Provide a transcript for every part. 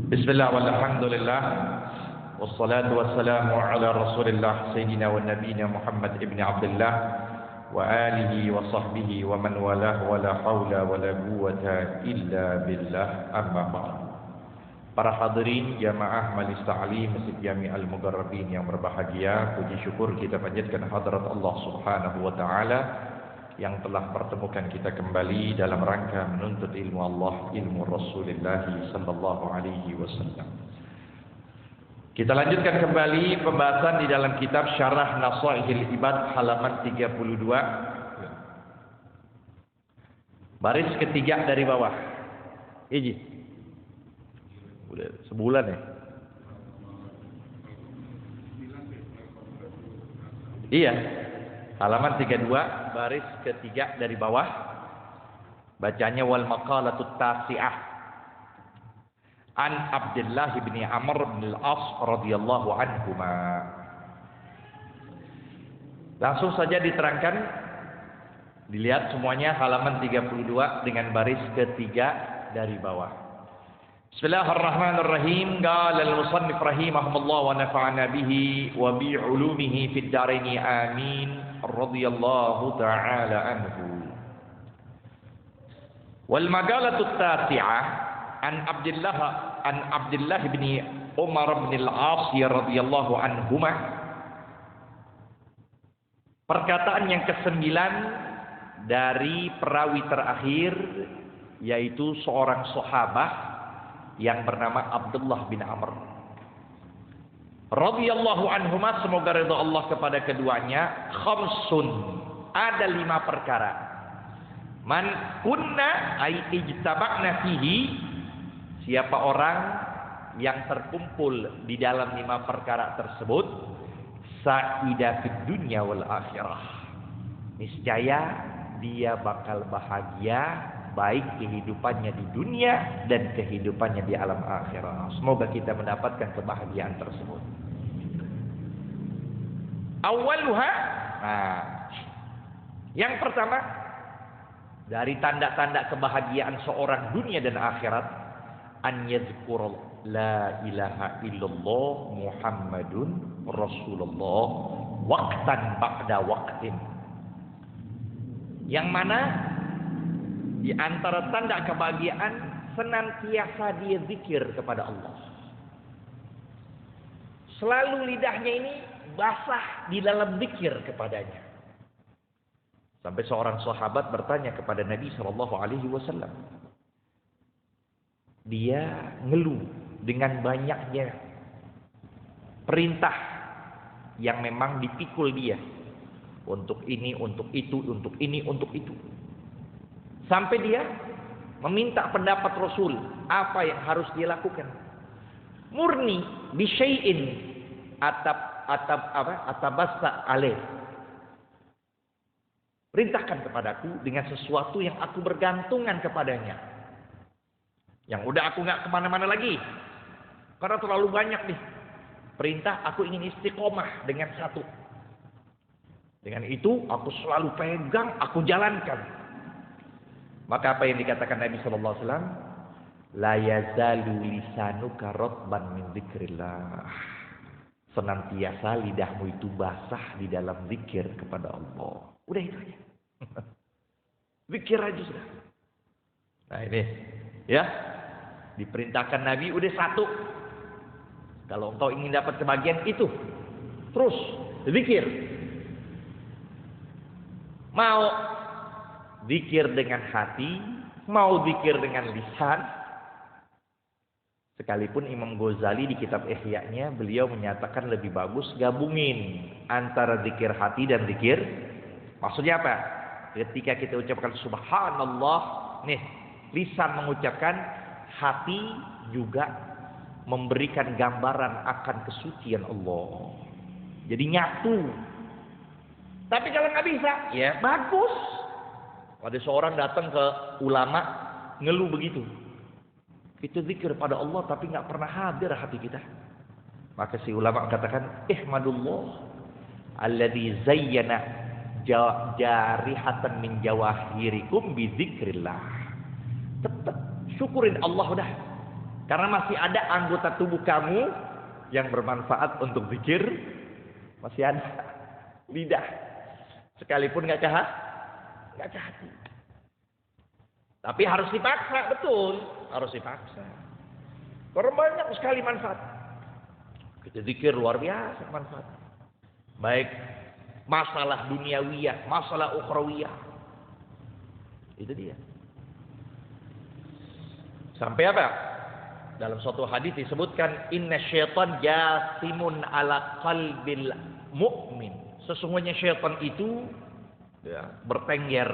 Bismillah walhamdulillah wassalatu wassalamu ala rasulillah sayyidina wa nabiyina Muhammad ibn Abdullah wa alihi wa sahbihi wa man walah wa la hawla wa la quwwata illa billah amma ba'd. Para hadirin jamaah Majelis Ta'lim Masjid Jami' Al-Mugarrabin yang berbahagia, puji syukur kita panjatkan hadirat Allah Subhanahu wa taala yang telah pertemukan kita kembali dalam rangka menuntut ilmu Allah, ilmu Rasulullah sallallahu alaihi wasallam. Kita lanjutkan kembali pembahasan di dalam kitab Syarah Nasaihil Ibad halaman 32. Baris ketiga dari bawah. Iji. Udah sebulan ya? Iya. Halaman 32 baris ketiga dari bawah. Bacanya wal maqalatut tasi'ah an Abdullah bin Amr bin al-As radhiyallahu anhuma. Langsung saja diterangkan, dilihat semuanya halaman 32 dengan baris ketiga dari bawah. Bismillahirrahmanirrahim. Qala al-musannif rahimahullah wa nafa'ana bihi wa bi 'ulumihi fid dharain amin. Radhiyallahu ta'ala anhu. Wal maqalatut tasi'ah an Abdullah bin Umar bin al-As radhiyallahu anhuma. Perkataan yang ke-9 dari perawi terakhir, yaitu seorang sahabat yang bernama Abdullah bin Amr radhiyallahu anhuma, semoga ridha Allah kepada keduanya. Khamsun, ada 5 perkara. Man kunna ay ijtaba'na fihi, siapa orang yang terkumpul di dalam 5 perkara tersebut, sa'ida fid dunya wal akhirah, niscaya dia bakal bahagia, baik kehidupannya di dunia dan kehidupannya di alam akhirat. Semoga kita mendapatkan kebahagiaan tersebut. Awaluha, yang pertama dari tanda-tanda kebahagiaan seorang dunia dan akhirat, an yadhkur la ilaha illallah Muhammadun Rasulullah waqtan ba'da waqtin. Yang mana di antara tanda kebahagiaan senantiasa dia zikir kepada Allah. Selalu lidahnya ini basah di dalam zikir kepadanya. Sampai seorang sahabat bertanya kepada Nabi sallallahu alaihi wasallam. Dia ngeluh dengan banyaknya perintah yang memang dipikul dia. Untuk ini, untuk itu, untuk ini, untuk itu. Sampai dia meminta pendapat Rasul, apa yang harus dia lakukan. Murni bisyai'in atabassa alaih. Perintahkan kepadaku dengan sesuatu yang aku bergantungan kepadanya. Yang udah aku nggak kemana-mana lagi, karena terlalu banyak nih perintah. Aku ingin istiqomah dengan satu. Dengan itu aku selalu pegang, aku jalankan. Maka apa yang dikatakan Nabi sallallahu alaihi wasallam? La yazalu lisanuka ratban min dzikrillah. Senantiasa lidahmu itu basah di dalam zikir kepada Allah. Udah itu aja. Zikir aja sudah. Nah ini ya, diperintahkan Nabi udah satu. Kalau engkau ingin dapat kebahagiaan itu, terus zikir. Mau zikir dengan hati, mau zikir dengan lisan. Sekalipun Imam Ghazali di kitab Ihya-nya, beliau menyatakan lebih bagus gabungin antara zikir hati dan zikir. Maksudnya apa? Ketika kita ucapkan subhanallah, nih lisan mengucapkan, hati juga memberikan gambaran akan kesucian Allah. Jadi nyatu. Tapi kalau nggak bisa, ya bagus. Ada seorang datang ke ulama ngeluh begitu. Itu zikir pada Allah tapi nggak pernah hadir hati kita. Maka si ulama katakan, ihmadullah alladzi zayyana jarihatan min jawahirikum bi dzikrillah. Tetap syukurin Allah udah. Karena masih ada anggota tubuh kamu yang bermanfaat untuk zikir, masih ada. Lidah. Sekalipun nggak ke hati. Tapi harus dipaksa, betul. Harus dipaksa. Karena banyak sekali manfaat. Kita zikir luar biasa manfaat. Baik masalah duniawiyah, masalah ukhrawiyah. Itu dia. Sampai apa? Dalam suatu hadis disebutkan inna syaitan jasimun ala qalbil mu'min. Sesungguhnya syaitan itu bertengger,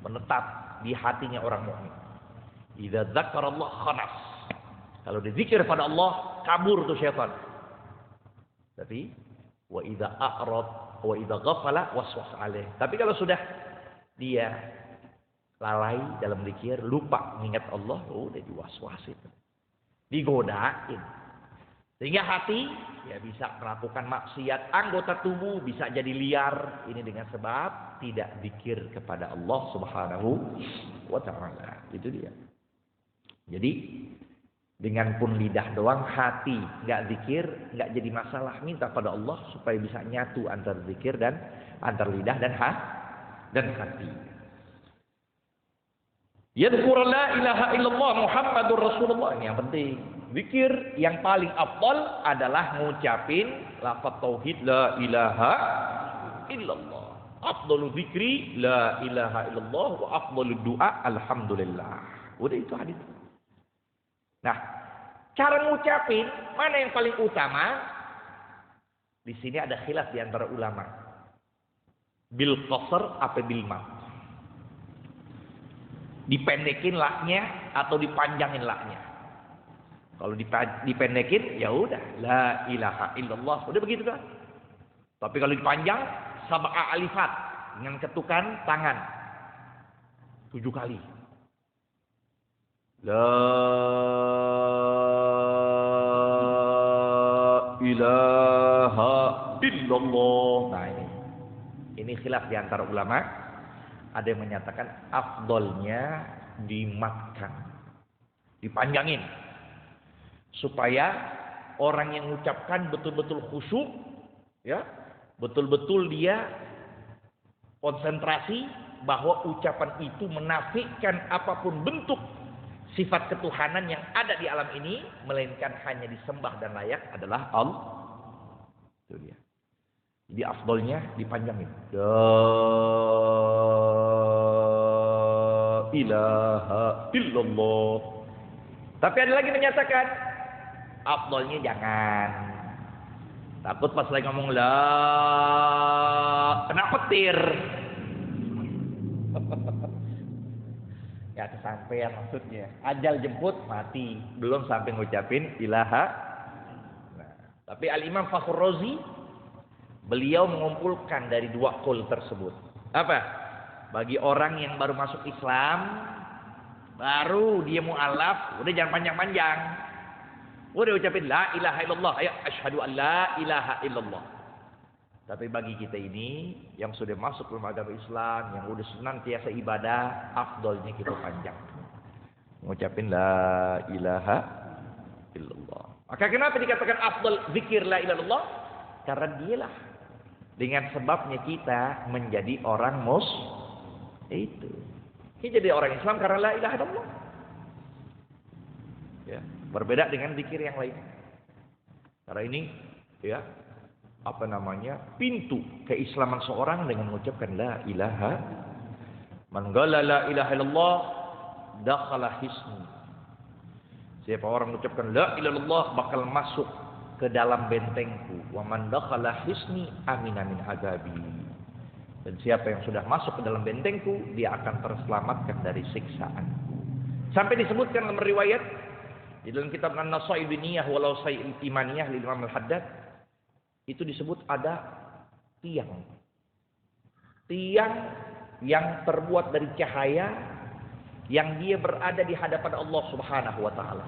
menetap di hatinya orang mukmin. Idza dzakarallah khanas. Kalau dizikir pada Allah, kabur tuh syaitan. Tapi wa idza a'rad wa idza ghafala waswas alaih. Tapi kalau sudah dia lalai dalam zikir, lupa mengingat Allah, udah diwaswasin. Digodain. Sehingga hati ya bisa melakukan maksiat, anggota tubuh bisa jadi liar. Ini dengan sebab tidak zikir kepada Allah Subhanahu wa taala. Itu dia. Jadi dengan pun lidah doang, hati nggak zikir, nggak jadi masalah. Minta pada Allah supaya bisa nyatu antar zikir dan antar lidah dan hati. Yadhkur la ilaha illallah Muhammadur Rasulullah. Ini yang penting. Zikir yang paling afdal adalah ngucapin lafaz tauhid la ilaha illallah. Afdalu zikri la ilaha illallah wa afdalu du'a alhamdulillah. Udah itu hadis. Nah, cara ngucapin mana yang paling utama? Di sini ada khilaf di antara ulama. Bil qasr apa bil mad? Dipendekin laknya atau dipanjangin laknya? Kalau dipendekin, ya udah la ilaha illallah, udah begitu kan? Tapi kalau dipanjang, sab'a alifat dengan ketukan tangan 7 kali. La ilaha illallah. Nah ini khilaf di antara ulama. Ada yang menyatakan afdolnya dimatkan, dipanjangin, supaya orang yang mengucapkan betul-betul khusyuk, ya, betul-betul dia konsentrasi bahwa ucapan itu menafikan apapun bentuk sifat ketuhanan yang ada di alam ini, melainkan hanya disembah dan layak adalah Allah. Itu dia. Jadi afdolnya dipanjangin. La ilaha illallah. Tapi ada lagi menyatakan afdolnya jangan. Takut pas lagi ngomong la kena petir. Ya kesampean maksudnya. Ajal jemput mati. Belum sampai ngucapin ilaha. Nah, tapi Al-Imam Fakhr Razi beliau mengumpulkan dari 2 qaul tersebut. Apa? Bagi orang yang baru masuk Islam, baru dia mu'alaf, udah jangan panjang-panjang. Udah ucapin la ilaha illallah, ayo asyhadu an la ilaha illallah. Tapi bagi kita ini yang sudah masuk ke agama Islam, yang udah senantiasa ibadah, afdolnya kita panjang. Mengucapin la ilaha illallah. Maka kenapa dikatakan afdal zikir la ilaha illallah? Karena dialah dengan sebabnya kita menjadi orang itu. Kita jadi orang Islam karena la ilaha illallah. Ya, berbeda dengan zikir yang lain. Karena ini ya, apa namanya? Pintu keislaman seorang dengan mengucapkan la ilaha. Man qala la ilaha illallah dakhala hisni. Siapa orang mengucapkan la ilaha illallah bakal masuk ke dalam bentengku. Wa man dakhala hisni amina min azabi. Dan siapa yang sudah masuk ke dalam bentengku, dia akan terselamatkan dari siksaanku. Sampai disebutkan dalam riwayat di dalam kitab An-Nasa'i Biniyah walau Sa'il Imaniyah li Imam Al-Haddad, itu disebut ada tiang yang terbuat dari cahaya, yang dia berada di hadapan Allah Subhanahu wa taala.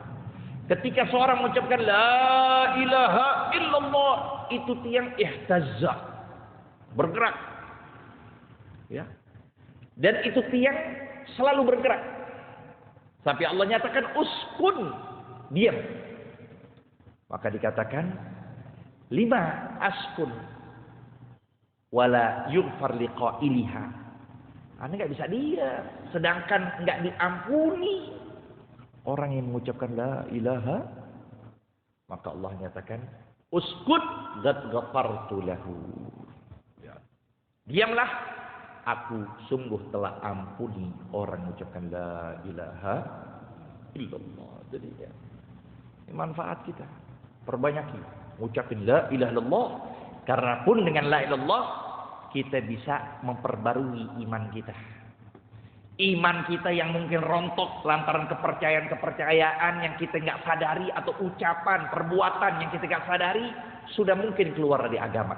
Ketika seorang mengucapkan la ilaha illallah, itu tiang ihtazza, bergerak. Ya. Dan itu tiang selalu bergerak. Sampai Allah nyatakan uskun diam. Maka dikatakan, lima askun wala yughfar liqailiha. Anda nggak bisa diam, sedangkan nggak diampuni orang yang mengucapkan la ilaha. Maka Allah nyatakan, uskut qad ghafartu lahu. Ya. Diamlah, aku sungguh telah ampuni orang mengucapkan la ilaha illallah. Jadi ya, ini manfaat kita. Perbanyaki mengucapkan la ilaha illallah. Karena pun dengan la ilaha illallah kita bisa memperbarui iman kita. Iman kita yang mungkin rontok lantaran kepercayaan-kepercayaan yang kita nggak sadari, atau ucapan, perbuatan yang kita nggak sadari, sudah mungkin keluar dari agama.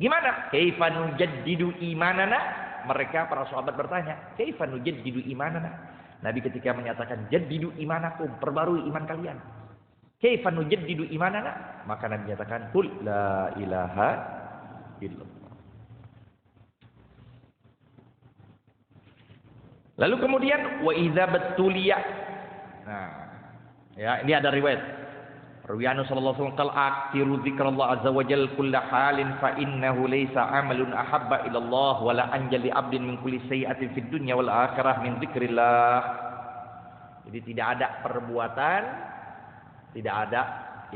Gimana? Kaifa nujaddidu imanana? Mereka para sahabat bertanya, kaifa nujaddidu imanana? Nabi ketika menyatakan jaddidu imanakum, perbarui iman kalian. Kaifa nujaddidu imanana? Maka Nabi menyatakan, qul la ilaha illallah. Lalu kemudian wa idza batuliya. Nah, ya ini ada riwayat. Rawiyan sallallahu alaihi wasallam qala aktiru dzikrallah azza wajal kull halin fa innahu laysa amalun ahabba ila Allah wala anjali abdin min kulli sayyi'atin fid dunya wal akhirah min dzikrillah. Jadi tidak ada perbuatan, tidak ada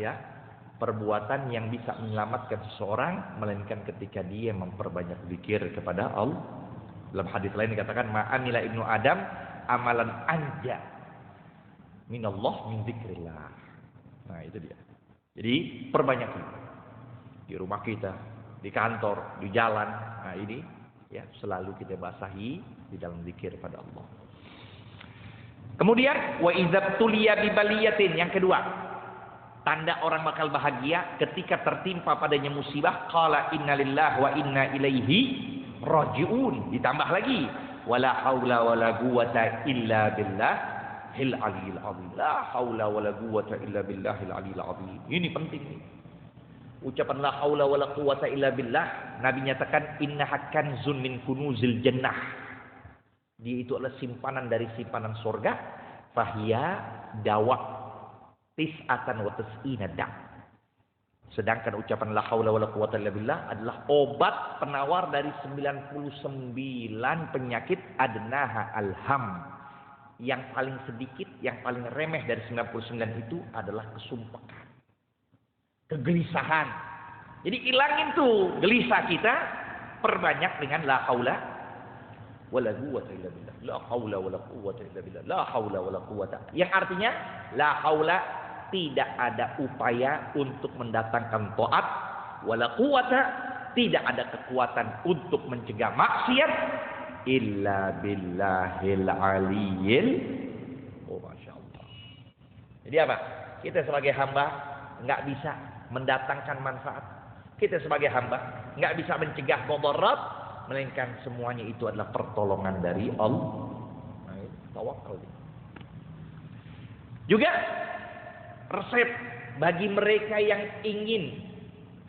ya perbuatan yang bisa menyelamatkan seseorang melainkan ketika dia memperbanyak zikir kepada Allah. Dalam hadis lain dikatakan ma'amila ibnu Adam amalan anja minallah min dzikrillah. Nah, itu dia. Jadi perbanyak di rumah kita, di kantor, di jalan. Nah, ini ya selalu kita basahi di dalam zikir pada Allah. Kemudian wa idza tuliya bi baliyatin, yang kedua, tanda orang bakal bahagia ketika tertimpa padanya musibah, qala innalillahi wa inna ilaihi rajiun. Ditambah lagi, wala haula wala quwata illa billahil aliyil azim. La haula wala quwata illa billahil aliyil azim. Ini penting nih. Ucapan la haula wala quwata illa billah, Nabi nyatakan innaha kanzun min kunuzil jannah. Dia itu adalah simpanan dari simpanan surga. Fahiya dawa tis'atan wa tis'ina da'. Sedangkan ucapan la haula wala quwata illa billah adalah obat penawar dari 99 penyakit adnaha alham. Yang paling sedikit, yang paling remeh dari 99 itu adalah kesumpahan, kegelisahan. Jadi ilangin tuh gelisah kita, perbanyak dengan la haula wala quwata illa billah. La haula wala quwata illa billah. La haula wala quwata. Yang artinya la haula, tidak ada upaya untuk mendatangkan taat, wala quwata, tidak ada kekuatan untuk mencegah maksiat, illa billahil aliyil. Oh, masya Allah. Jadi apa? Kita sebagai hamba nggak bisa mendatangkan manfaat. Kita sebagai hamba nggak bisa mencegah mudarat, melainkan semuanya itu adalah pertolongan dari Allah. Nah, tawakal. Juga resep bagi mereka yang ingin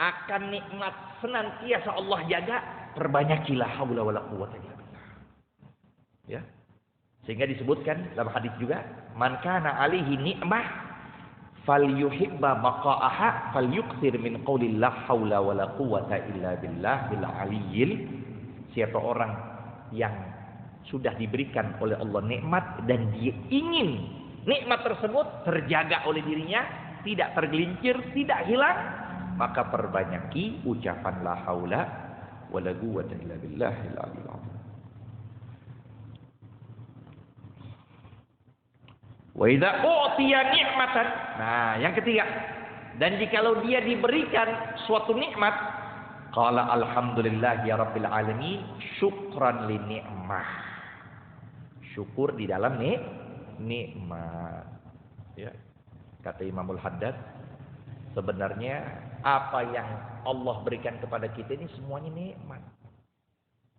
akan nikmat senantiasa Allah jaga, perbanyakilah haula wala quwata illa billah. Ya. Sehingga disebutkan dalam hadis juga, man kana alaihi ni'mah falyuhibba baqa'aha falyukthir min qouli la haula wala quwata illa billahil aliyyil. Siapa orang yang sudah diberikan oleh Allah nikmat dan dia ingin nikmat tersebut terjaga oleh dirinya, tidak tergelincir, tidak hilang, maka perbanyaki ucapan la haula wala quwata illa billahil aliyil azim. Wa idza u'tiya ni'matan. Nah, yang ketiga, dan jikalau dia diberikan suatu nikmat, qala alhamdulillah ya rabbil alamin, syukran li ni'mah. Syukur di dalam nikmat. Ya. Kata Imamul Haddad, sebenarnya apa yang Allah berikan kepada kita ini semuanya nikmat.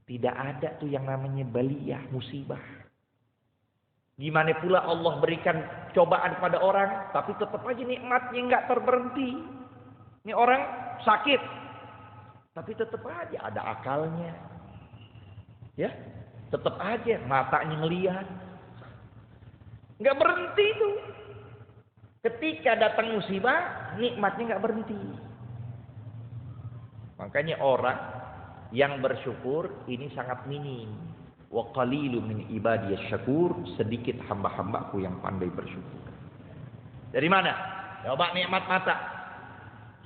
Tidak ada tuh yang namanya baliyah, musibah. Gimana pula Allah berikan cobaan pada orang, tapi tetap aja nikmatnya nggak terberhenti. Ini orang sakit, tapi tetap aja ada akalnya, ya, tetap aja matanya ngelihat, nggak berhenti tuh. Ketika datang musibah, nikmatnya nggak berhenti. Makanya orang yang bersyukur ini sangat minim. Wa qalilun min ibadiyasy syakur, sedikit hamba-hambaku yang pandai bersyukur. Dari mana? Coba nikmat mata.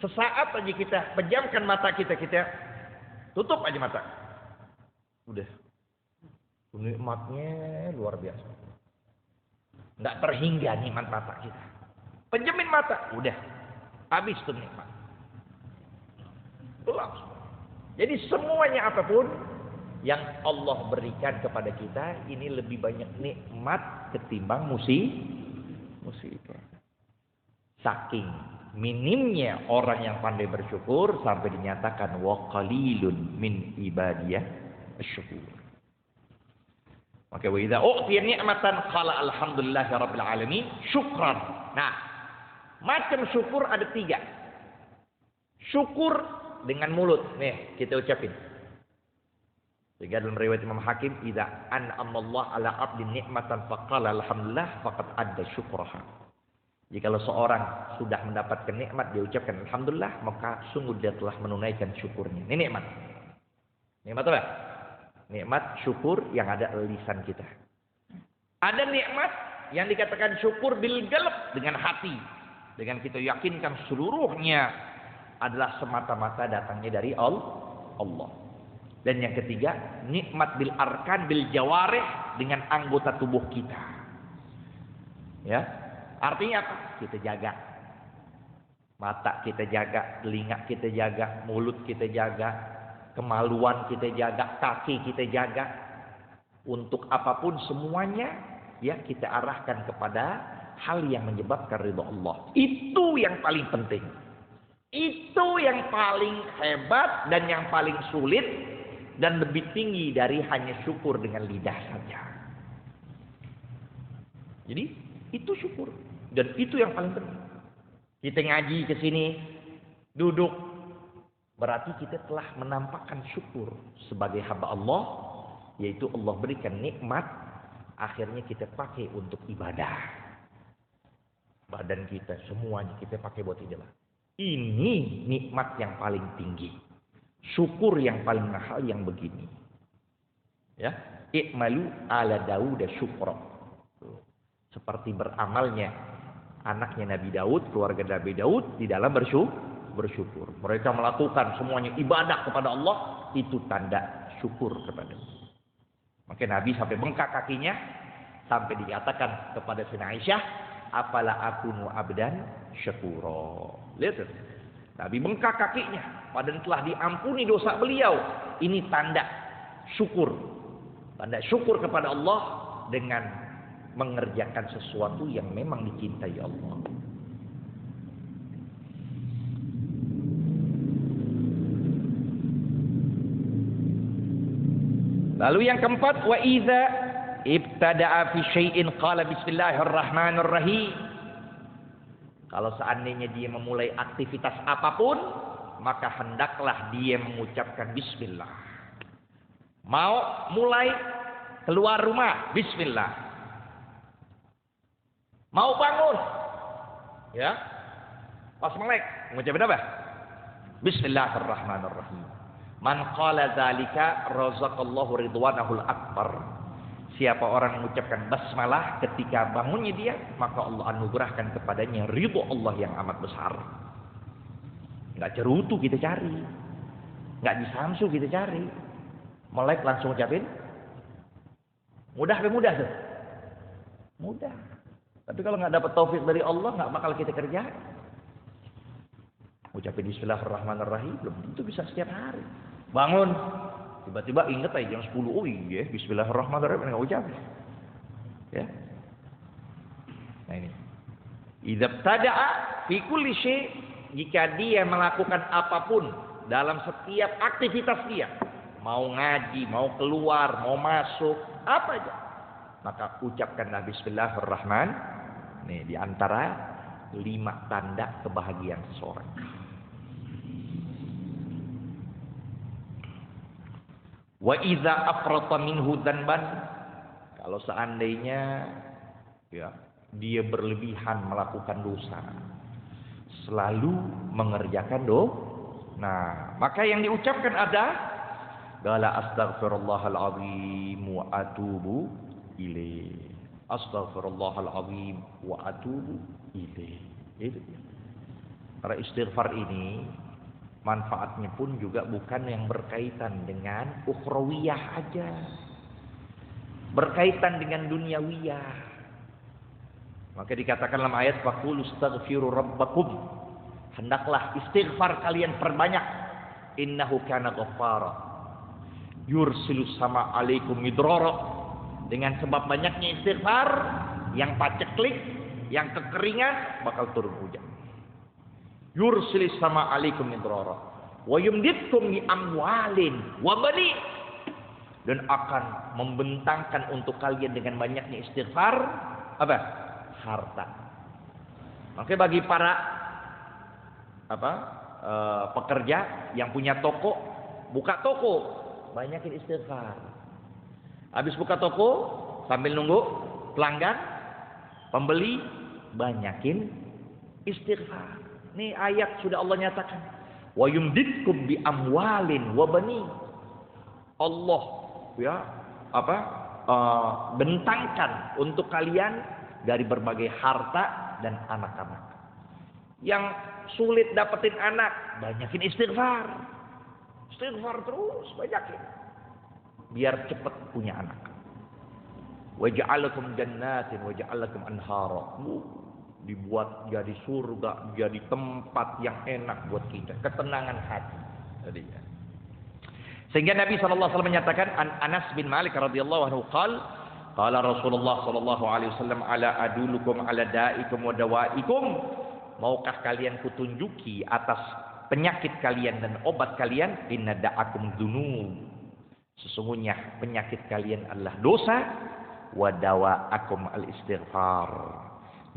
Sesaat aja kita pejamkan mata kita tutup aja mata. Udah. Nikmatnya luar biasa. Enggak terhingga nikmat mata kita. Pejamin mata, udah. Habis tuh nikmat. Pulang. Jadi semuanya apapun yang Allah berikan kepada kita ini lebih banyak nikmat ketimbang musibah. Saking minimnya orang yang pandai bersyukur sampai dinyatakan wa qalilun min ibadiyah asyukur. Maka wa idza u'tiya ni'matan qala alhamdulillahi rabbil alamin syukran. Nah, macam syukur ada 3. Syukur dengan mulut. Nih, kita ucapin. Sehingga dalam riwayat Imam Hakim, idza an'amallahu ala 'abdin ni'matan faqala alhamdulillah faqad adda syukraha. Jika seorang sudah mendapatkan nikmat dia ucapkan alhamdulillah, maka sungguh dia telah menunaikan syukurnya. Ini nikmat. Nikmat apa? Nikmat syukur yang ada lisan kita. Ada nikmat yang dikatakan syukur bil qalb, dengan hati. Dengan kita yakinkan seluruhnya adalah semata-mata datangnya dari Allah. Dan yang ketiga, nikmat bil arkan bil jawarih, dengan anggota tubuh kita. Ya. Artinya apa? Kita jaga. Mata kita jaga, telinga kita jaga, mulut kita jaga, kemaluan kita jaga, kaki kita jaga. Untuk apapun semuanya ya kita arahkan kepada hal yang menyebabkan ridha Allah. Itu yang paling penting. Itu yang paling hebat dan yang paling sulit dan lebih tinggi dari hanya syukur dengan lidah saja. Jadi itu syukur dan itu yang paling penting. Kita ngaji ke sini, duduk, berarti kita telah menampakkan syukur sebagai hamba Allah, yaitu Allah berikan nikmat, akhirnya kita pakai untuk ibadah. Badan kita semuanya kita pakai buat ibadah. Ini nikmat yang paling tinggi. Syukur yang paling mahal yang begini. Ya, i'malu ala Daud syukra. Seperti beramalnya anaknya Nabi Daud, keluarga Nabi Daud di dalam bersyukur. Mereka melakukan semuanya ibadah kepada Allah, itu tanda syukur kepada Allah. Maka Nabi sampai bengkak kakinya sampai dikatakan kepada Siti Aisyah, "Afala akunu abdan syakura." Lihat, Nabi bengkak kakinya, padahal telah diampuni dosa beliau. Ini tanda syukur. Tanda syukur kepada Allah dengan mengerjakan sesuatu yang memang dicintai Allah. Lalu yang keempat, wa idza ibtada'a fi syai'in qala bismillahirrahmanirrahim. Kalau seandainya dia memulai aktivitas apapun, maka hendaklah dia mengucapkan bismillah. Mau mulai keluar rumah, bismillah. Mau bangun, ya, pas melek, mengucapkan apa? Bismillahirrahmanirrahim. Man qala dzalika razaqallahu ridwanahul akbar. Siapa orang mengucapkan basmalah ketika bangunnya dia, maka Allah anugerahkan kepadanya ridho Allah yang amat besar. Enggak cerutu kita cari, enggak di Samsu kita cari, melek langsung ucapin. Mudah tuh? Mudah. Tapi kalau nggak dapat taufik dari Allah, nggak bakal kita kerja. Ucapin bismillahirrahmanirrahim, belum tentu bisa setiap hari. Bangun, tiba-tiba ingat aja jam 10, oh iya bismillahirrahmanirrahim, nggak ucapin. Ya. Nah ini. Idza btada'a fi kulli syai', jika dia melakukan apapun dalam setiap aktivitas dia, mau ngaji, mau keluar, mau masuk, apa aja, maka ucapkanlah bismillahirrahmanirrahim. Nih di antara 5 tanda kebahagiaan seseorang. Wa idza afrata minhu dzanban, kalau seandainya ya dia berlebihan melakukan dosa, selalu mengerjakan Nah, maka yang diucapkan ada qala astaghfirullahal azim wa atubu ilaih. Astaghfirullahal azim wa atubu ilaih. Itu. Karena istighfar ini manfaatnya pun juga bukan yang berkaitan dengan ukhrawiyah aja. Berkaitan dengan duniawiyah. Maka dikatakan dalam ayat faqulu astaghfiru rabbakum. Hendaklah istighfar kalian perbanyak. Innahu kana ghaffara. Yursilu sama alaikum midrara. Dengan sebab banyaknya istighfar, yang paceklik, yang kekeringan, bakal turun hujan. Yursilu sama alaikum midrara. Wa yumditkum bi amwalin wa bani. Dan akan membentangkan untuk kalian dengan banyaknya istighfar apa? Harta. Oke, bagi para pekerja yang punya toko, buka toko, banyakin istighfar. Habis buka toko, sambil nunggu pelanggan, pembeli, banyakin istighfar. Ini ayat sudah Allah nyatakan. Wa yumditkum bi amwalin wa bani. Allah bentangkan untuk kalian dari berbagai harta dan anak-anak. Yang sulit dapetin anak, banyakin istighfar. Istighfar terus, banyakin. Biar cepat punya anak. Waja'alakum jannatin waja'alakum anhara. Dibuat jadi surga, jadi tempat yang enak buat kita, ketenangan hati. Jadi ya. Sehingga Nabi SAW menyatakan, Anas bin Malik radhiyallahu anhu qala Rasulullah sallallahu alaihi wasallam ala adulukum ala da'ikum wa dawaikum. Maukah kalian kutunjuki atas penyakit kalian dan obat kalian? Inna da'akum dzunub. Sesungguhnya penyakit kalian adalah dosa. Wa dawa'akum al-istighfar.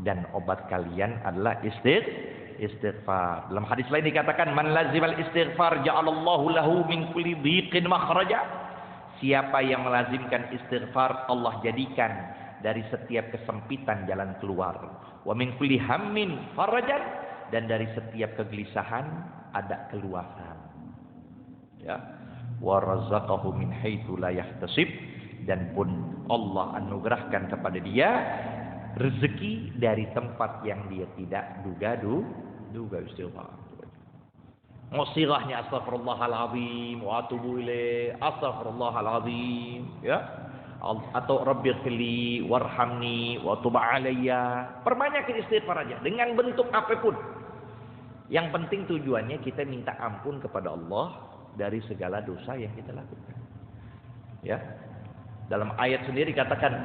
Dan obat kalian adalah istighfar. Dalam hadis lain dikatakan, man lazimal istighfar ja'alallahu lahu min kulli dhiqin makhraja. Siapa yang melazimkan istighfar, Allah jadikan dari setiap kesempitan jalan keluar. Wa min kulli hammin farajan, dan dari setiap kegelisahan ada keluasan. Ya. Wa razaqahu min haitsu la yahtasib, dan pun Allah anugerahkan kepada dia rezeki dari tempat yang dia tidak duga istighfar. Musirahnya astaghfirullahalazim wa atubu ilaih, astaghfirullahalazim, ya. Atau rabbighfirli warhamni wa tub alayya. Perbanyakin istighfar aja dengan bentuk apapun. Yang penting tujuannya kita minta ampun kepada Allah dari segala dosa yang kita lakukan. Ya. Dalam ayat sendiri katakan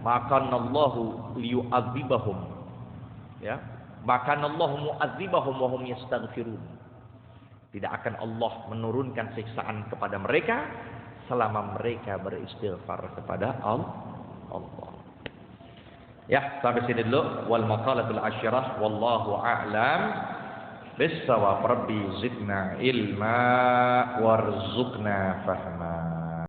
makanallahu liyu'adzibahum. Ya. Makanallahu mu'adzibahum wa hum yastaghfirun. Tidak akan Allah menurunkan siksaan kepada mereka selama mereka beristighfar kepada Allah. Ya, sampai sini dulu. Wal maqalatul asyirah wallahu a'lam bis-shawab. Rabbi zidna ilma warzuqna fahma.